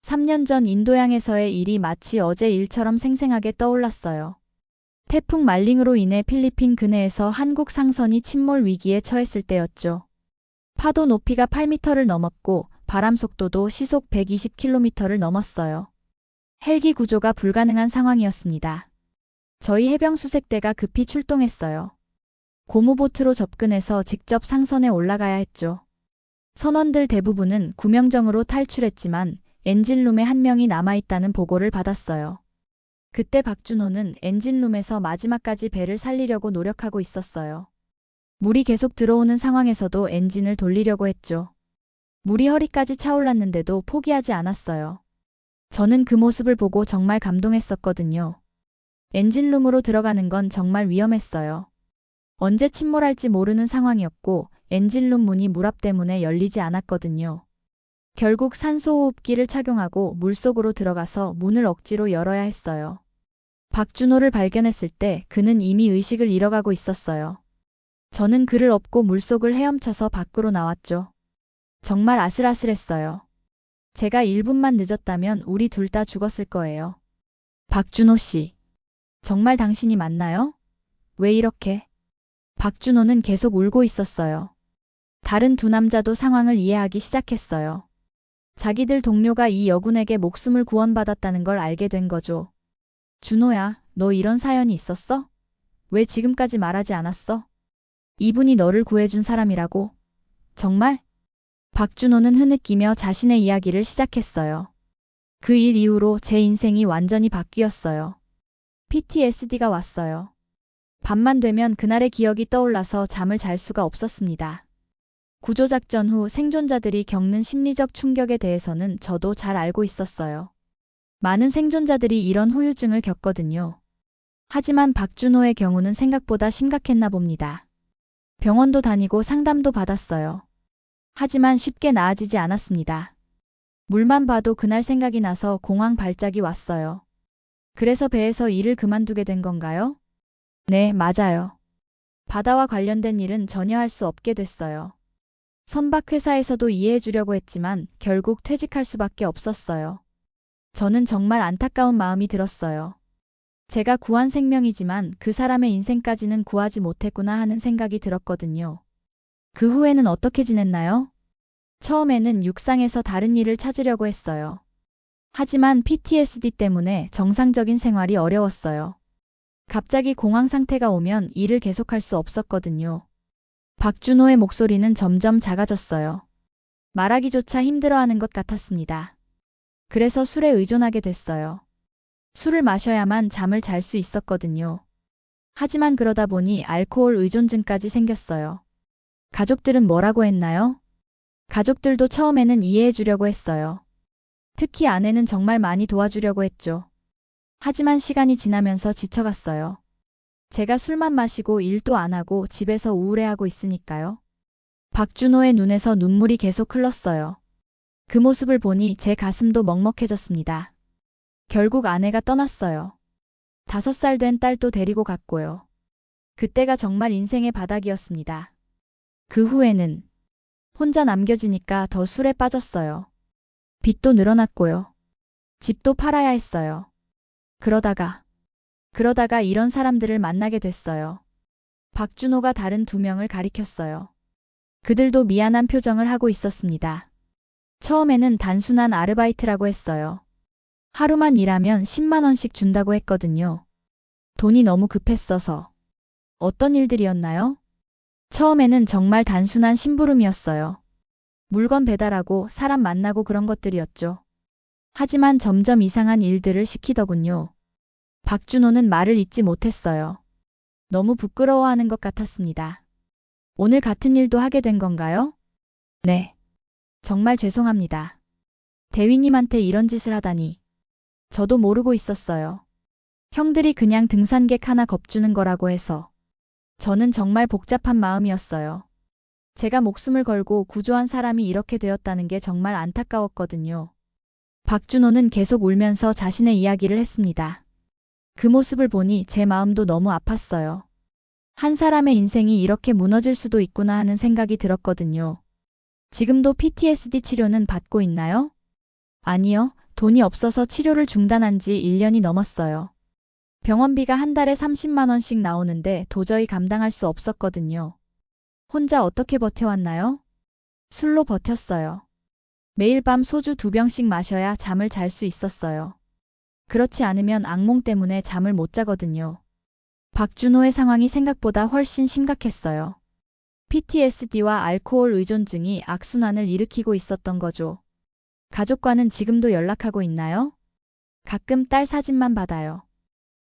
3년 전 인도양에서의 일이 마치 어제 일처럼 생생하게 떠올랐어요. 태풍 말링으로 인해 필리핀 근해에서 한국 상선이 침몰 위기에 처했을 때였죠. 파도 높이가 8m를 넘었고 바람 속도도 시속 120km를 넘었어요. 헬기 구조가 불가능한 상황이었습니다. 저희 해병수색대가 급히 출동했어요. 고무보트로 접근해서 직접 상선에 올라가야 했죠. 선원들 대부분은 구명정으로 탈출했지만 엔진룸에 1명이 남아있다는 보고를 받았어요. 그때 박준호는 엔진룸에서 마지막까지 배를 살리려고 노력하고 있었어요. 물이 계속 들어오는 상황에서도 엔진을 돌리려고 했죠. 물이 허리까지 차올랐는데도 포기하지 않았어요. 저는 그 모습을 보고 정말 감동했었거든요. 엔진룸으로 들어가는 건 정말 위험했어요. 언제 침몰할지 모르는 상황이었고 엔진룸 문이 물압 때문에 열리지 않았거든요. 결국 산소호흡기를 착용하고 물속으로 들어가서 문을 억지로 열어야 했어요. 박준호를 발견했을 때 그는 이미 의식을 잃어가고 있었어요. 저는 그를 업고 물속을 헤엄쳐서 밖으로 나왔죠. 정말 아슬아슬했어요. 제가 1분만 늦었다면 우리 둘 다 죽었을 거예요. 박준호 씨. 정말 당신이 맞나요? 왜 이렇게? 박준호는 계속 울고 있었어요. 다른 두 남자도 상황을 이해하기 시작했어요. 자기들 동료가 이 여군에게 목숨을 구원받았다는 걸 알게 된 거죠. 준호야, 너 이런 사연이 있었어? 왜 지금까지 말하지 않았어? 이분이 너를 구해준 사람이라고. 정말? 박준호는 흐느끼며 자신의 이야기를 시작했어요. 그 일 이후로 제 인생이 완전히 바뀌었어요. PTSD가 왔어요. 밤만 되면 그날의 기억이 떠올라서 잠을 잘 수가 없었습니다. 구조작전 후 생존자들이 겪는 심리적 충격에 대해서는 저도 잘 알고 있었어요. 많은 생존자들이 이런 후유증을 겪거든요. 하지만 박준호의 경우는 생각보다 심각했나 봅니다. 병원도 다니고 상담도 받았어요. 하지만 쉽게 나아지지 않았습니다. 물만 봐도 그날 생각이 나서 공황 발작이 왔어요. 그래서 배에서 일을 그만두게 된 건가요? 네, 맞아요. 바다와 관련된 일은 전혀 할 수 없게 됐어요. 선박회사에서도 이해해 주려고 했지만 결국 퇴직할 수밖에 없었어요. 저는 정말 안타까운 마음이 들었어요. 제가 구한 생명이지만 그 사람의 인생까지는 구하지 못했구나 하는 생각이 들었거든요. 그 후에는 어떻게 지냈나요? 처음에는 육상에서 다른 일을 찾으려고 했어요. 하지만 PTSD 때문에 정상적인 생활이 어려웠어요. 갑자기 공황 상태가 오면 일을 계속할 수 없었거든요. 박준호의 목소리는 점점 작아졌어요. 말하기조차 힘들어하는 것 같았습니다. 그래서 술에 의존하게 됐어요. 술을 마셔야만 잠을 잘 수 있었거든요. 하지만 그러다 보니 알코올 의존증까지 생겼어요. 가족들은 뭐라고 했나요? 가족들도 처음에는 이해해 주려고 했어요. 특히 아내는 정말 많이 도와주려고 했죠. 하지만 시간이 지나면서 지쳐갔어요. 제가 술만 마시고 일도 안 하고 집에서 우울해하고 있으니까요. 박준호의 눈에서 눈물이 계속 흘렀어요. 그 모습을 보니 제 가슴도 먹먹해졌습니다. 결국 아내가 떠났어요. 5살 된 딸도 데리고 갔고요. 그때가 정말 인생의 바닥이었습니다. 그 후에는 혼자 남겨지니까 더 술에 빠졌어요. 빚도 늘어났고요. 집도 팔아야 했어요. 그러다가 이런 사람들을 만나게 됐어요. 박준호가 다른 2명을 가리켰어요. 그들도 미안한 표정을 하고 있었습니다. 처음에는 단순한 아르바이트라고 했어요. 하루만 일하면 10만 원씩 준다고 했거든요. 돈이 너무 급했어서. 어떤 일들이었나요? 처음에는 정말 단순한 심부름이었어요. 물건 배달하고 사람 만나고 그런 것들이었죠. 하지만 점점 이상한 일들을 시키더군요. 박준호는 말을 잇지 못했어요. 너무 부끄러워하는 것 같았습니다. 오늘 같은 일도 하게 된 건가요? 네. 정말 죄송합니다. 대위님한테 이런 짓을 하다니. 저도 모르고 있었어요. 형들이 그냥 등산객 하나 겁주는 거라고 해서. 저는 정말 복잡한 마음이었어요. 제가 목숨을 걸고 구조한 사람이 이렇게 되었다는 게 정말 안타까웠거든요. 박준호는 계속 울면서 자신의 이야기를 했습니다. 그 모습을 보니 제 마음도 너무 아팠어요. 한 사람의 인생이 이렇게 무너질 수도 있구나 하는 생각이 들었거든요. 지금도 PTSD 치료는 받고 있나요? 아니요, 돈이 없어서 치료를 중단한 지 1년이 넘었어요. 병원비가 한 달에 30만 원씩 나오는데 도저히 감당할 수 없었거든요. 혼자 어떻게 버텨왔나요? 술로 버텼어요. 매일 밤 소주 2병씩 마셔야 잠을 잘 수 있었어요. 그렇지 않으면 악몽 때문에 잠을 못 자거든요. 박준호의 상황이 생각보다 훨씬 심각했어요. PTSD와 알코올 의존증이 악순환을 일으키고 있었던 거죠. 가족과는 지금도 연락하고 있나요? 가끔 딸 사진만 받아요.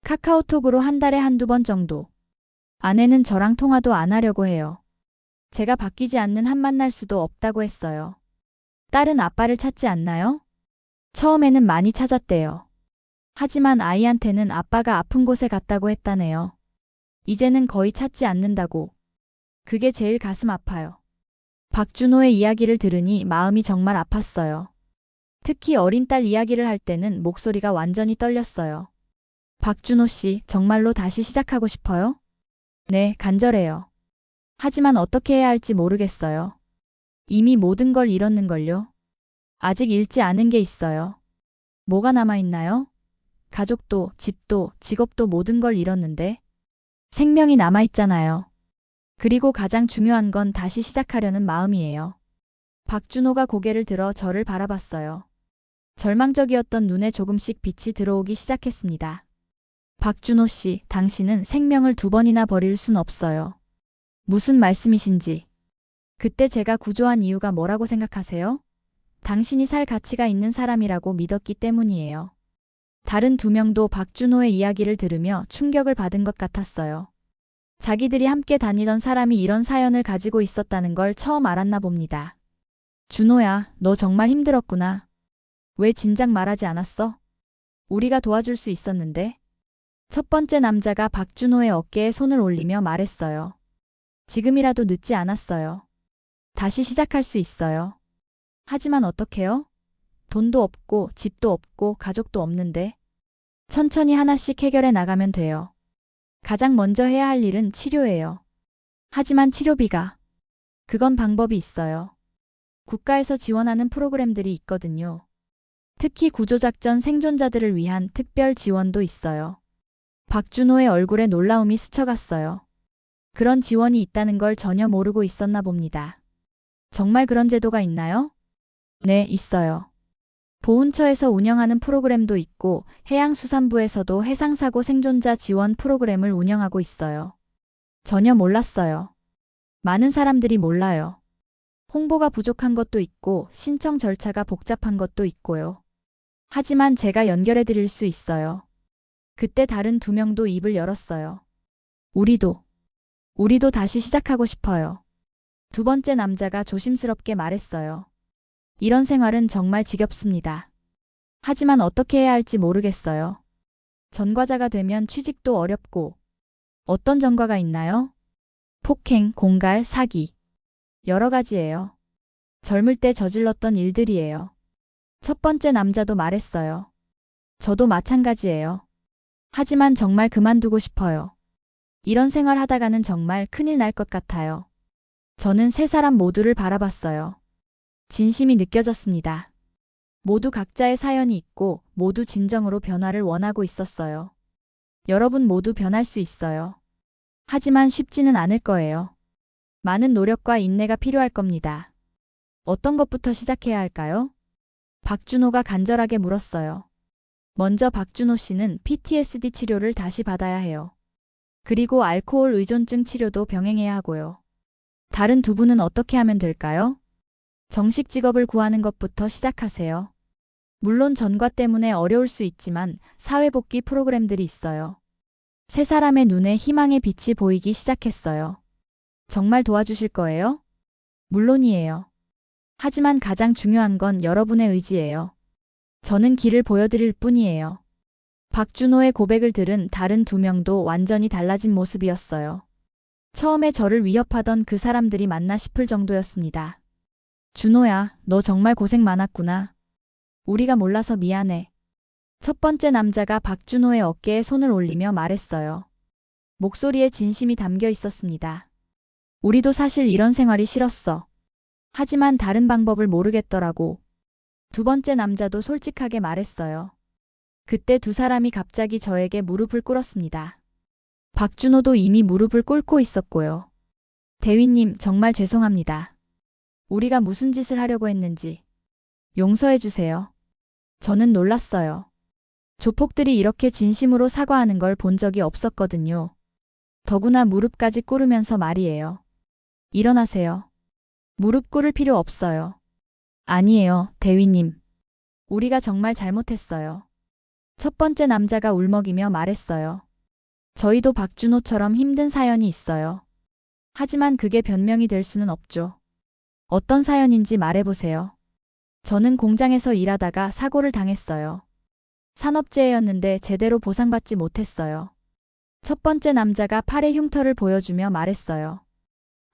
카카오톡으로 한 달에 1~2번 정도. 아내는 저랑 통화도 안 하려고 해요. 제가 바뀌지 않는 한 만날 수도 없다고 했어요. 딸은 아빠를 찾지 않나요? 처음에는 많이 찾았대요. 하지만 아이한테는 아빠가 아픈 곳에 갔다고 했다네요. 이제는 거의 찾지 않는다고. 그게 제일 가슴 아파요. 박준호의 이야기를 들으니 마음이 정말 아팠어요. 특히 어린 딸 이야기를 할 때는 목소리가 완전히 떨렸어요. 박준호 씨, 정말로 다시 시작하고 싶어요? 네, 간절해요. 하지만 어떻게 해야 할지 모르겠어요. 이미 모든 걸 잃었는걸요. 아직 잃지 않은 게 있어요. 뭐가 남아있나요? 가족도, 집도, 직업도 모든 걸 잃었는데 생명이 남아있잖아요. 그리고 가장 중요한 건 다시 시작하려는 마음이에요. 박준호가 고개를 들어 저를 바라봤어요. 절망적이었던 눈에 조금씩 빛이 들어오기 시작했습니다. 박준호 씨, 당신은 생명을 2번이나 버릴 순 없어요. 무슨 말씀이신지. 그때 제가 구조한 이유가 뭐라고 생각하세요? 당신이 살 가치가 있는 사람이라고 믿었기 때문이에요. 다른 2명도 박준호의 이야기를 들으며 충격을 받은 것 같았어요. 자기들이 함께 다니던 사람이 이런 사연을 가지고 있었다는 걸 처음 알았나 봅니다. 준호야, 너 정말 힘들었구나. 왜 진작 말하지 않았어? 우리가 도와줄 수 있었는데. 첫 번째 남자가 박준호의 어깨에 손을 올리며 말했어요. 지금이라도 늦지 않았어요. 다시 시작할 수 있어요. 하지만 어떡해요? 돈도 없고 집도 없고 가족도 없는데. 천천히 하나씩 해결해 나가면 돼요. 가장 먼저 해야 할 일은 치료예요. 하지만 치료비가. 그건 방법이 있어요. 국가에서 지원하는 프로그램들이 있거든요. 특히 구조작전 생존자들을 위한 특별 지원도 있어요. 박준호의 얼굴에 놀라움이 스쳐갔어요. 그런 지원이 있다는 걸 전혀 모르고 있었나 봅니다. 정말 그런 제도가 있나요? 네, 있어요. 보훈처에서 운영하는 프로그램도 있고 해양수산부에서도 해상사고 생존자 지원 프로그램을 운영하고 있어요. 전혀 몰랐어요. 많은 사람들이 몰라요. 홍보가 부족한 것도 있고 신청 절차가 복잡한 것도 있고요. 하지만 제가 연결해 드릴 수 있어요. 그때 다른 2명도 입을 열었어요. 우리도 다시 시작하고 싶어요. 2번째 남자가 조심스럽게 말했어요. 이런 생활은 정말 지겹습니다. 하지만 어떻게 해야 할지 모르겠어요. 전과자가 되면 취직도 어렵고. 어떤 전과가 있나요? 폭행, 공갈, 사기. 여러 가지예요. 젊을 때 저질렀던 일들이에요. 첫 번째 남자도 말했어요. 저도 마찬가지예요. 하지만 정말 그만두고 싶어요. 이런 생활 하다가는 정말 큰일 날 것 같아요. 저는 3사람 모두를 바라봤어요. 진심이 느껴졌습니다. 모두 각자의 사연이 있고 모두 진정으로 변화를 원하고 있었어요. 여러분 모두 변할 수 있어요. 하지만 쉽지는 않을 거예요. 많은 노력과 인내가 필요할 겁니다. 어떤 것부터 시작해야 할까요? 박준호가 간절하게 물었어요. 먼저 박준호 씨는 PTSD 치료를 다시 받아야 해요. 그리고 알코올 의존증 치료도 병행해야 하고요. 다른 2분은 어떻게 하면 될까요? 정식 직업을 구하는 것부터 시작하세요. 물론 전과 때문에 어려울 수 있지만 사회복귀 프로그램들이 있어요. 3사람의 눈에 희망의 빛이 보이기 시작했어요. 정말 도와주실 거예요? 물론이에요. 하지만 가장 중요한 건 여러분의 의지예요. 저는 길을 보여드릴 뿐이에요. 박준호의 고백을 들은 다른 2명도 완전히 달라진 모습이었어요. 처음에 저를 위협하던 그 사람들이 맞나 싶을 정도였습니다. 준호야, 너 정말 고생 많았구나. 우리가 몰라서 미안해. 첫 번째 남자가 박준호의 어깨에 손을 올리며 말했어요. 목소리에 진심이 담겨 있었습니다. 우리도 사실 이런 생활이 싫었어. 하지만 다른 방법을 모르겠더라고. 2번째 남자도 솔직하게 말했어요. 그때 2사람이 갑자기 저에게 무릎을 꿇었습니다. 박준호도 이미 무릎을 꿇고 있었고요. 대위님, 정말 죄송합니다. 우리가 무슨 짓을 하려고 했는지 용서해 주세요. 저는 놀랐어요. 조폭들이 이렇게 진심으로 사과하는 걸 본 적이 없었거든요. 더구나 무릎까지 꿇으면서 말이에요. 일어나세요. 무릎 꿇을 필요 없어요. 아니에요, 대위님. 우리가 정말 잘못했어요. 첫 번째 남자가 울먹이며 말했어요. 저희도 박준호처럼 힘든 사연이 있어요. 하지만 그게 변명이 될 수는 없죠. 어떤 사연인지 말해보세요. 저는 공장에서 일하다가 사고를 당했어요. 산업재해였는데 제대로 보상받지 못했어요. 첫 번째 남자가 팔의 흉터를 보여주며 말했어요.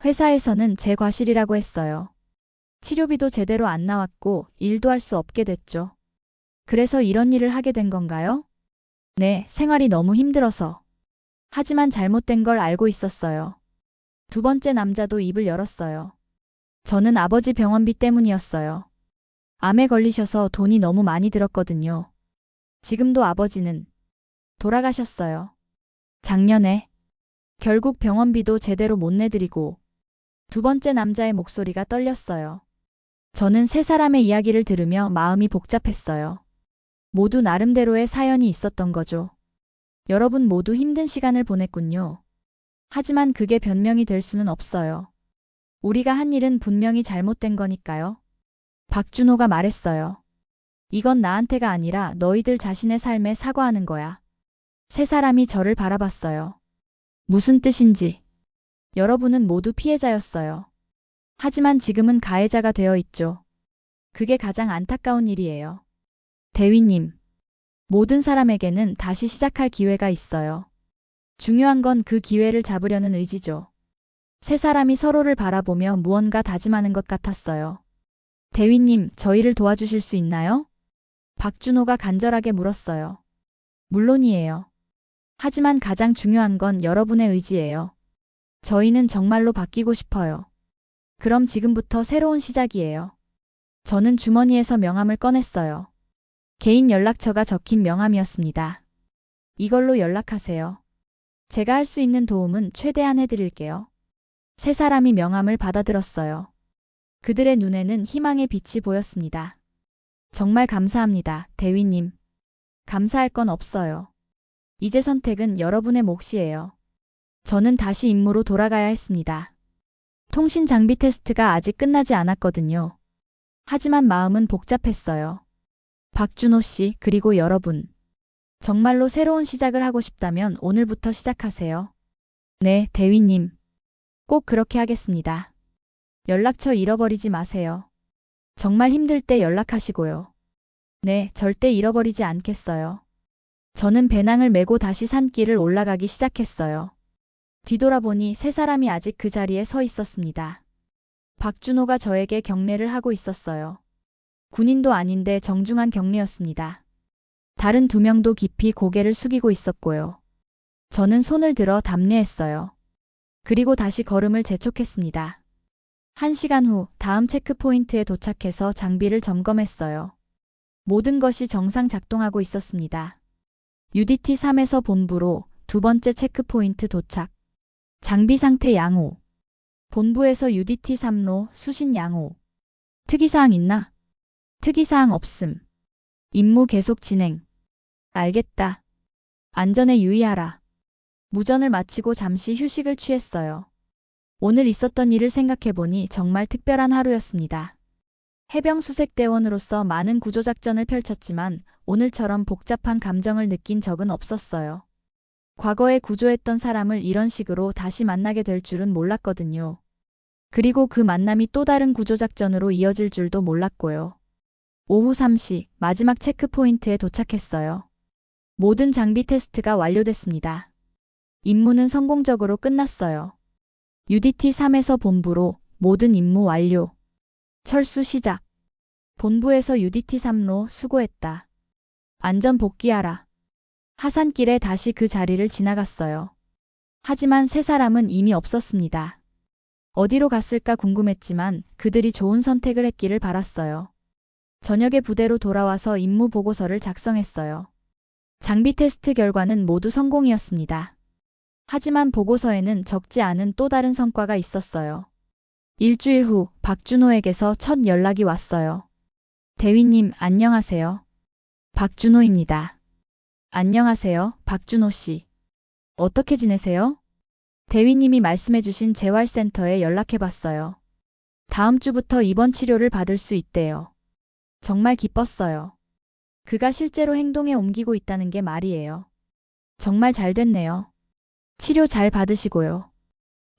회사에서는 제 과실이라고 했어요. 치료비도 제대로 안 나왔고 일도 할 수 없게 됐죠. 그래서 이런 일을 하게 된 건가요? 네, 생활이 너무 힘들어서. 하지만 잘못된 걸 알고 있었어요. 2번째 남자도 입을 열었어요. 저는 아버지 병원비 때문이었어요. 암에 걸리셔서 돈이 너무 많이 들었거든요. 지금도 아버지는 돌아가셨어요. 작년에 결국 병원비도 제대로 못 내드리고 두 번째 남자의 목소리가 떨렸어요. 저는 세 사람의 이야기를 들으며 마음이 복잡했어요. 모두 나름대로의 사연이 있었던 거죠. 여러분 모두 힘든 시간을 보냈군요. 하지만 그게 변명이 될 수는 없어요. 우리가 한 일은 분명히 잘못된 거니까요. 박준호가 말했어요. 이건 나한테가 아니라 너희들 자신의 삶에 사과하는 거야. 세 사람이 저를 바라봤어요. 무슨 뜻인지. 여러분은 모두 피해자였어요. 하지만 지금은 가해자가 되어 있죠. 그게 가장 안타까운 일이에요. 대위님, 모든 사람에게는 다시 시작할 기회가 있어요. 중요한 건 그 기회를 잡으려는 의지죠. 세 사람이 서로를 바라보며 무언가 다짐하는 것 같았어요. 대위님, 저희를 도와주실 수 있나요? 박준호가 간절하게 물었어요. 물론이에요. 하지만 가장 중요한 건 여러분의 의지예요. 저희는 정말로 바뀌고 싶어요. 그럼 지금부터 새로운 시작이에요. 저는 주머니에서 명함을 꺼냈어요. 개인 연락처가 적힌 명함이었습니다. 이걸로 연락하세요. 제가 할 수 있는 도움은 최대한 해드릴게요. 세 사람이 명함을 받아들었어요. 그들의 눈에는 희망의 빛이 보였습니다. 정말 감사합니다, 대위님. 감사할 건 없어요. 이제 선택은 여러분의 몫이에요. 저는 다시 임무로 돌아가야 했습니다. 통신 장비 테스트가 아직 끝나지 않았거든요. 하지만 마음은 복잡했어요. 박준호 씨, 그리고 여러분. 정말로 새로운 시작을 하고 싶다면 오늘부터 시작하세요. 네, 대위님. 꼭 그렇게 하겠습니다. 연락처 잃어버리지 마세요. 정말 힘들 때 연락하시고요. 네, 절대 잃어버리지 않겠어요. 저는 배낭을 메고 다시 산길을 올라가기 시작했어요. 뒤돌아보니 세 사람이 아직 그 자리에 서 있었습니다. 박준호가 저에게 경례를 하고 있었어요. 군인도 아닌데 정중한 경례였습니다. 다른 두 명도 깊이 고개를 숙이고 있었고요. 저는 손을 들어 답례했어요. 그리고 다시 걸음을 재촉했습니다. 1시간 후 다음 체크포인트에 도착해서 장비를 점검했어요. 모든 것이 정상 작동하고 있었습니다. UDT-3에서 본부로 두 번째 체크포인트 도착. 장비 상태 양호. 본부에서 UDT-3로 수신 양호. 특이사항 있나? 특이사항 없음. 임무 계속 진행. 알겠다. 안전에 유의하라. 무전을 마치고 잠시 휴식을 취했어요. 오늘 있었던 일을 생각해보니 정말 특별한 하루였습니다. 해병수색대원으로서 많은 구조작전을 펼쳤지만 오늘처럼 복잡한 감정을 느낀 적은 없었어요. 과거에 구조했던 사람을 이런 식으로 다시 만나게 될 줄은 몰랐거든요. 그리고 그 만남이 또 다른 구조작전으로 이어질 줄도 몰랐고요. 오후 3시 마지막 체크포인트에 도착했어요. 모든 장비 테스트가 완료됐습니다. 임무는 성공적으로 끝났어요. UDT-3에서 본부로 모든 임무 완료. 철수 시작. 본부에서 UDT-3로 수고했다. 안전 복귀하라. 하산길에 다시 그 자리를 지나갔어요. 하지만 세 사람은 이미 없었습니다. 어디로 갔을까 궁금했지만 그들이 좋은 선택을 했기를 바랐어요. 저녁에 부대로 돌아와서 임무 보고서를 작성했어요. 장비 테스트 결과는 모두 성공이었습니다. 하지만 보고서에는 적지 않은 또 다른 성과가 있었어요. 일주일 후 박준호에게서 첫 연락이 왔어요. 대위님, 안녕하세요. 박준호입니다. 안녕하세요, 박준호 씨. 어떻게 지내세요? 대위님이 말씀해주신 재활센터에 연락해봤어요. 다음 주부터 입원 치료를 받을 수 있대요. 정말 기뻤어요. 그가 실제로 행동에 옮기고 있다는 게 말이에요. 정말 잘 됐네요. 치료 잘 받으시고요.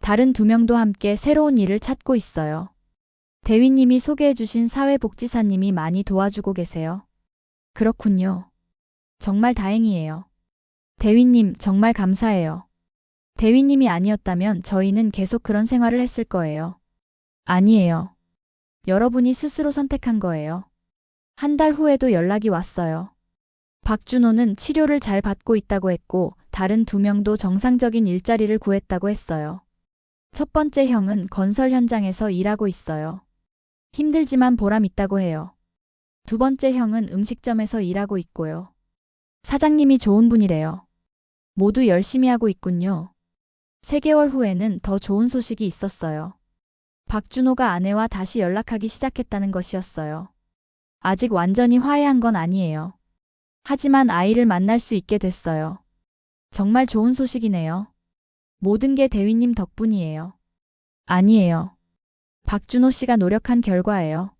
다른 두 명도 함께 새로운 일을 찾고 있어요. 대위님이 소개해주신 사회복지사님이 많이 도와주고 계세요. 그렇군요. 정말 다행이에요. 대위님, 정말 감사해요. 대위님이 아니었다면 저희는 계속 그런 생활을 했을 거예요. 아니에요. 여러분이 스스로 선택한 거예요. 한 달 후에도 연락이 왔어요. 박준호는 치료를 잘 받고 있다고 했고 다른 두 명도 정상적인 일자리를 구했다고 했어요. 첫 번째 형은 건설 현장에서 일하고 있어요. 힘들지만 보람 있다고 해요. 두 번째 형은 음식점에서 일하고 있고요. 사장님이 좋은 분이래요. 모두 열심히 하고 있군요. 3개월 후에는 더 좋은 소식이 있었어요. 박준호가 아내와 다시 연락하기 시작했다는 것이었어요. 아직 완전히 화해한 건 아니에요. 하지만 아이를 만날 수 있게 됐어요. 정말 좋은 소식이네요. 모든 게 대위님 덕분이에요. 아니에요. 박준호 씨가 노력한 결과예요.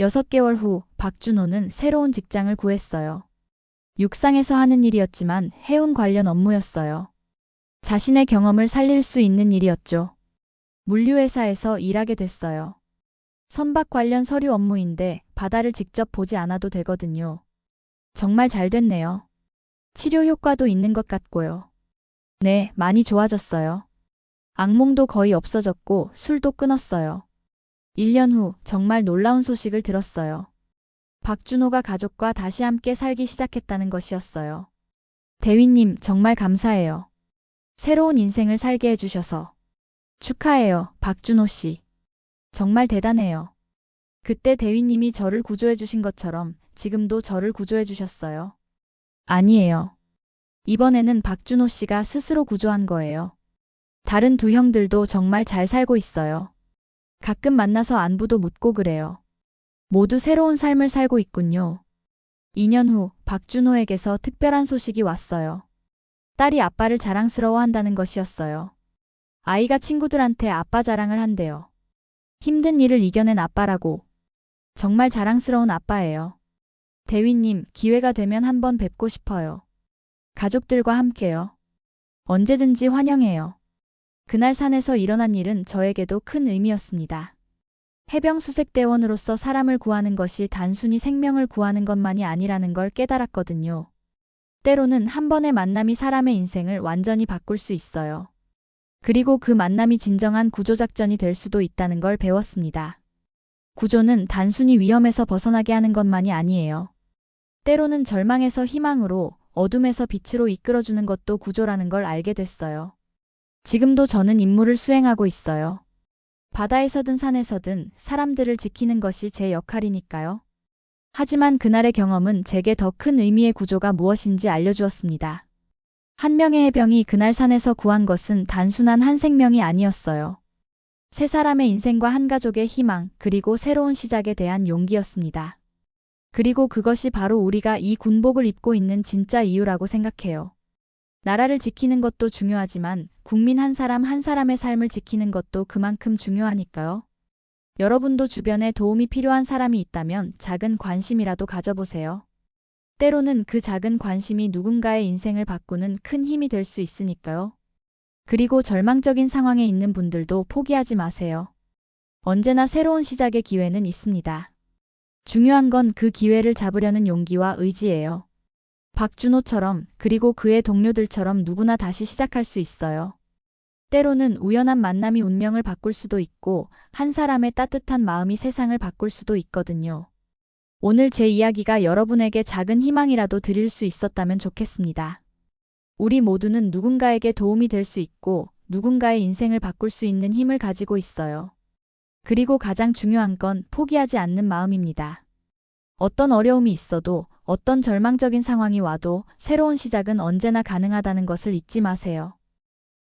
6개월 후 박준호는 새로운 직장을 구했어요. 육상에서 하는 일이었지만 해운 관련 업무였어요. 자신의 경험을 살릴 수 있는 일이었죠. 물류회사에서 일하게 됐어요. 선박 관련 서류 업무인데 바다를 직접 보지 않아도 되거든요. 정말 잘 됐네요. 치료 효과도 있는 것 같고요. 네, 많이 좋아졌어요. 악몽도 거의 없어졌고 술도 끊었어요. 1년 후 정말 놀라운 소식을 들었어요. 박준호가 가족과 다시 함께 살기 시작했다는 것이었어요. 대위님 정말 감사해요. 새로운 인생을 살게 해주셔서. 축하해요, 박준호 씨. 정말 대단해요. 그때 대위님이 저를 구조해 주신 것처럼 지금도 저를 구조해 주셨어요. 아니에요. 이번에는 박준호 씨가 스스로 구조한 거예요. 다른 두 형들도 정말 잘 살고 있어요. 가끔 만나서 안부도 묻고 그래요. 모두 새로운 삶을 살고 있군요. 2년 후 박준호에게서 특별한 소식이 왔어요. 딸이 아빠를 자랑스러워한다는 것이었어요. 아이가 친구들한테 아빠 자랑을 한대요. 힘든 일을 이겨낸 아빠라고. 정말 자랑스러운 아빠예요. 대위님, 기회가 되면 한번 뵙고 싶어요. 가족들과 함께요. 언제든지 환영해요. 그날 산에서 일어난 일은 저에게도 큰 의미였습니다. 해병수색대원으로서 사람을 구하는 것이 단순히 생명을 구하는 것만이 아니라는 걸 깨달았거든요. 때로는 한 번의 만남이 사람의 인생을 완전히 바꿀 수 있어요. 그리고 그 만남이 진정한 구조작전이 될 수도 있다는 걸 배웠습니다. 구조는 단순히 위험에서 벗어나게 하는 것만이 아니에요. 때로는 절망에서 희망으로, 어둠에서 빛으로 이끌어주는 것도 구조라는 걸 알게 됐어요. 지금도 저는 임무를 수행하고 있어요. 바다에서든 산에서든 사람들을 지키는 것이 제 역할이니까요. 하지만 그날의 경험은 제게 더 큰 의미의 구조가 무엇인지 알려주었습니다. 한 명의 해병이 그날 산에서 구한 것은 단순한 한 생명이 아니었어요. 세 사람의 인생과 한 가족의 희망, 그리고 새로운 시작에 대한 용기였습니다. 그리고 그것이 바로 우리가 이 군복을 입고 있는 진짜 이유라고 생각해요. 나라를 지키는 것도 중요하지만 국민 한 사람 한 사람의 삶을 지키는 것도 그만큼 중요하니까요. 여러분도 주변에 도움이 필요한 사람이 있다면 작은 관심이라도 가져보세요. 때로는 그 작은 관심이 누군가의 인생을 바꾸는 큰 힘이 될 수 있으니까요. 그리고 절망적인 상황에 있는 분들도 포기하지 마세요. 언제나 새로운 시작의 기회는 있습니다. 중요한 건 그 기회를 잡으려는 용기와 의지예요. 박준호처럼 그리고 그의 동료들처럼 누구나 다시 시작할 수 있어요. 때로는 우연한 만남이 운명을 바꿀 수도 있고 한 사람의 따뜻한 마음이 세상을 바꿀 수도 있거든요. 오늘 제 이야기가 여러분에게 작은 희망이라도 드릴 수 있었다면 좋겠습니다. 우리 모두는 누군가에게 도움이 될 수 있고 누군가의 인생을 바꿀 수 있는 힘을 가지고 있어요. 그리고 가장 중요한 건 포기하지 않는 마음입니다. 어떤 어려움이 있어도 어떤 절망적인 상황이 와도 새로운 시작은 언제나 가능하다는 것을 잊지 마세요.